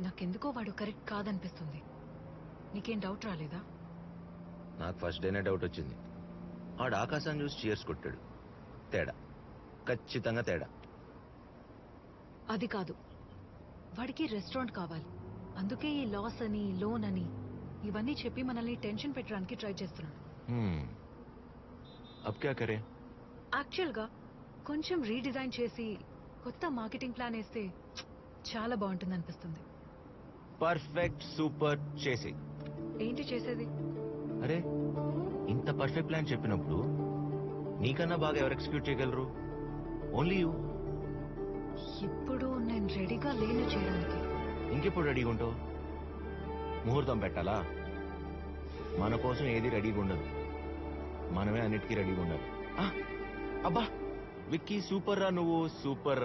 నాకెందుకో వాడు కరెక్ట్ కాదనిపిస్తుంది. నీకేం డౌట్ రాలేదా? నాకు ఫస్ట్ డేనే డౌట్ వచ్చింది. ఆడు ఆకాశాన్ని చూసి చీర్స్ కొట్టాడు. తేడా, ఖచ్చితంగా తేడా. అది కాదు, వాడికి రెస్టారెంట్ కావాలి. అందుకే ఈ లాస్ అని లోన్ అని ఇవన్నీ చెప్పి మనల్ని టెన్షన్ పెట్టడానికి ట్రై చేస్తున్నాడు. అబ్ క్యా కరే? యాక్చువల్ గా కొంచెం రీడిజైన్ చేసి కొత్త మార్కెటింగ్ ప్లాన్ వేస్తే చాలా బాగుంటుంది అనిపిస్తుంది. పర్ఫెక్ట్, సూపర్, చేసి. ఏంటి చేసేది? అరే, ఇంత పర్ఫెక్ట్ ప్లాన్ చెప్పినప్పుడు నీకన్నా బాగా ఎవరు ఎగ్జిక్యూట్ చేయగలరు? Only you. ఇప్పుడు నేను రెడీగా లేను చేయడానికి. ఇంకెప్పుడు రెడీగా ఉంటావు? ముహూర్తం పెట్టాలా? మన కోసం ఏది రెడీగా ఉండదు, మనమే అన్నిటికీ రెడీగా ఉండాలి. అబ్బా, విక్కీ సూపర్ రా, నువ్వు సూపర్ రా.